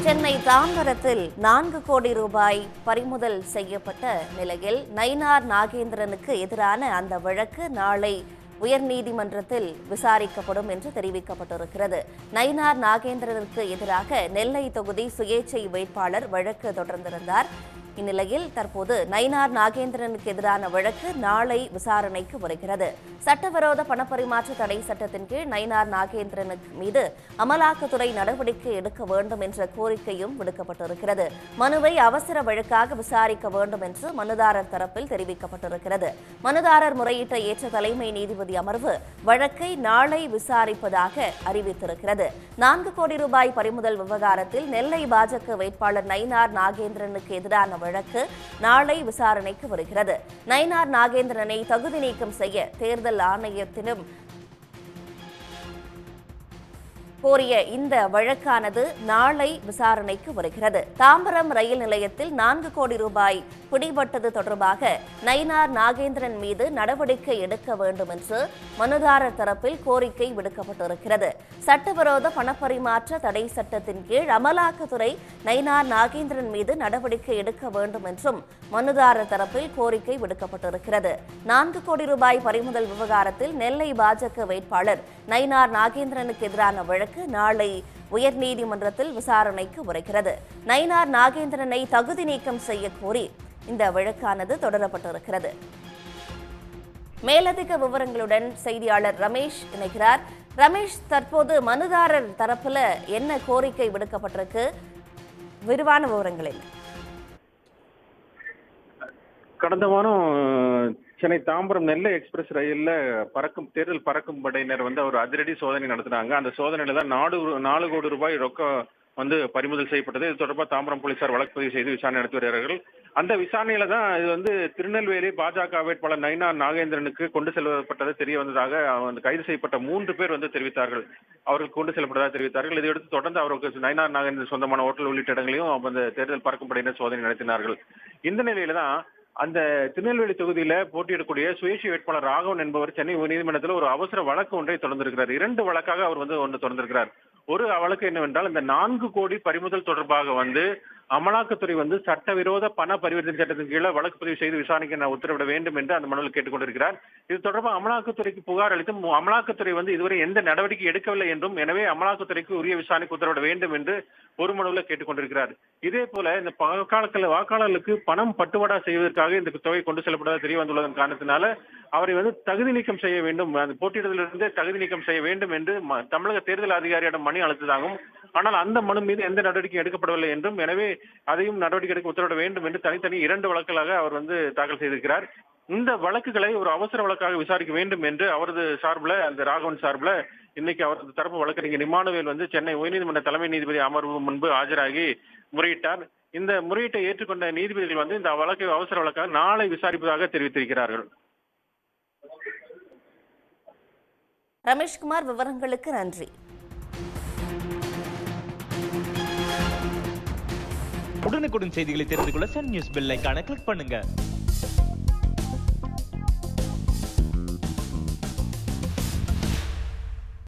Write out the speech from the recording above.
சென்னை தாம்பரத்தில் 4 கோடி ரூபாய் பறிமுதல் செய்யப்பட்ட நிலையில் நயினார் நாகேந்திரனுக்கு எதிரான அந்த வழக்கு நாளை உயர்நீதிமன்றத்தில் விசாரிக்கப்படும் என்று தெரிவிக்கப்பட்டிருக்கிறது. நயினார் நாகேந்திரனுக்கு எதிராக நெல்லை தொகுதி சுயேட்சை வேட்பாளர் வழக்கு தொடர்ந்திருந்தார். இந்நிலையில் தற்போது நயினார் நாகேந்திரனுக்கு எதிரான வழக்கு நாளை விசாரணைக்கு வருகிறது. சட்டவிரோத பணப்பரிமாற்ற தடை சட்டத்தின் கீழ் நயினார் நாகேந்திரனுக்கு மீது அமலாக்கத்துறை நடவடிக்கை எடுக்க வேண்டும் என்ற கோரிக்கையும் விடுக்கப்பட்டிருக்கிறது. மனுவை அவசர வழக்காக விசாரிக்க வேண்டும் என்று மனுதாரர் தரப்பில் தெரிவிக்கப்பட்டிருக்கிறது. மனுதாரர் முறையீட்டை ஏற்ற தலைமை நீதிபதி அமர்வு வழக்கை நாளை விசாரிப்பதாக அறிவித்திருக்கிறது. 4 கோடி ரூபாய் பறிமுதல் விவகாரத்தில் நெல்லை பாஜக வேட்பாளர் நயினார் நாகேந்திரனுக்கு எதிரான வழக்கு நாளை விசாரணைக்கு வருகிறது. நயினார் நாகேந்திரனை தகுதி நீக்கம் செய்ய தேர்தல் ஆணையத்திடம் கோரிய இந்த வழக்கானது நாளை விசாரணைக்கு வருகிறது. தாம்பரம் ரயில் நிலையத்தில் 4 கோடி ரூபாய் பிடிபட்டது தொடர்பாக நயினார் நாகேந்திரன் மீது நடவடிக்கை எடுக்க வேண்டும் என்று மனுதாரர் தரப்பில் கோரிக்கை விடுக்கப்பட்டிருக்கிறது. சட்டவிரோத பணப்பரிமாற்ற தடை சட்டத்தின் கீழ் அமலாக்கத்துறை நயினார் நாகேந்திரன் மீது நடவடிக்கை எடுக்க வேண்டும் என்றும் மனுதாரர் தரப்பில் கோரிக்கை விடுக்கப்பட்டிருக்கிறது. 4 கோடி ரூபாய் பறிமுதல் விவகாரத்தில் நெல்லை பாஜக வேட்பாளர் நயினார் நாகேந்திரனுக்கு எதிரான வழக்கு நாளை உயர்நீதிமன்றத்தில் விசாரணைக்கு வருகிறது. நயினார் நாகேந்திரனை தகுதி நீக்கம் செய்ய கோரி இந்த வழக்கானது தொடரப்பட்டிருக்கிறது. மேலதிக விவரங்களுடன் செய்தியாளர் ரமேஷ் இணைகிறார். ரமேஷ், தற்போது மனுதாரர் தரப்புல என்ன கோரிக்கை விடுக்கப்பட்டிருக்கு? விரிவான விவரங்கள் என்ன? கடந்த வாரம் சென்னை தாம்பரம் நெல்லை எக்ஸ்பிரஸ் ரயில்ல தேர்தல் பறக்கும் படையினர் ஒரு அதிரடி சோதனை நடத்தினாங்க. அந்த சோதனையில தான் 4 கோடி ரூபாய் ரொக்கம் பறிமுதல் செய்யப்பட்டது. இது தொடர்பாக தாம்பரம் போலீசார் வழக்கு பதிவு செய்து விசாரணை நடத்தி வருகிறார்கள். அந்த விசாரணையில தான் இது திருநெல்வேலி பாஜக வேட்பாளர் நயினார் நாகேந்திரனுக்கு கொண்டு செல்லப்பட்டது தெரிய வந்ததாக கைது செய்யப்பட்ட 3 பேர் தெரிவித்தார்கள். அவர்கள் கொண்டு செல்லப்பட்டதாக தெரிவித்தார்கள். இதையடுத்து தொடர்ந்து அவருக்கு நயினார் நாகேந்திரன் சொந்தமான ஹோட்டல் உள்ளிட்ட இடங்களையும் அந்த தேர்தல் பறக்கும் படையினர் சோதனை நடத்தினார்கள். இந்த நிலையில தான் அந்த திருநெல்வேலி தொகுதியில போட்டியிடக்கூடிய சுயேட்சை வேட்பாளர் ராகவன் என்பவர் சென்னை உயர்நீதிமன்றத்தில் ஒரு அவசர வழக்கு ஒன்றை தொடர்ந்திருக்கிறார். 2 வழக்காக அவர் ஒன்று தொடர்ந்திருக்கிறார். ஒரு வழக்கு என்னவென்றால், இந்த 4 கோடி பறிமுதல் தொடர்பாக அமலாக்கத்துறை சட்டவிரோத பண பரிவர்த்தனை சட்டத்தின் கீழே வழக்கு பதிவு செய்து விசாரணைக்கு உத்தரவிட வேண்டும் என்று அந்த மனுவில் கேட்டுக்கொண்டிருக்கிறார். இது தொடர்பாக அமலாக்கத்துறைக்கு புகார் அளித்தும் அமலாக்கத்துறை இதுவரை எந்த நடவடிக்கை எடுக்கவில்லை என்றும், எனவே அமலாக்கத்துறைக்கு உரிய விசாரணைக்கு உத்தரவிட வேண்டும் என்று ஒரு மனுவில் கேட்டுக்கொண்டிருக்கிறார். இதே போல இந்த வாக்காளர்களுக்கு பணம் பட்டுவாடா செய்வதற்காக இந்த தொகை கொண்டு செல்லப்பட்டதாக தெரிய வந்துள்ளதன் காரணத்தினால அவரை தகுதி நீக்கம் செய்ய வேண்டும், அந்த போட்டியிடத்திலிருந்து தகுதி நீக்கம் செய்ய வேண்டும் என்று தமிழக தேர்தல் அதிகாரியிடம் மனு அளித்ததாகவும், ஆனால் அந்த மனு மீது எந்த நடவடிக்கையும் எடுக்கப்படவில்லை என்றும், எனவே அதையும் நடவடிக்கை எடுக்க உத்தரவிட வேண்டும் என்று தனித்தனி 2 வழக்குகளாக அவர் தாக்கல் செய்திருக்கிறார். இந்த வழக்குகளை ஒரு அவசர வழக்காக விசாரிக்க வேண்டும் என்று அவரது சார்பில், அந்த ராகவன் சார்பில் இன்னைக்கு அவரது தரப்பு வழக்கறிஞர் இமானுவேல் சென்னை உயர்நீதிமன்ற தலைமை நீதிபதி அமர்வு முன்பு ஆஜராகி முறையிட்டார். இந்த முறையீட்டை ஏற்றுக்கொண்ட நீதிபதிகள் இந்த வழக்கை அவசர வழக்காக நாளை விசாரிப்பதாக தெரிவித்திருக்கிறார்கள். ரமேஷ்குமார், விவரங்களுக்கு நன்றி. உடனுக்குடன் செய்திகளை தெரிந்து கொள்ள சன் நியூஸ் பெல் ஐகானை கிளிக் பண்ணுங்க.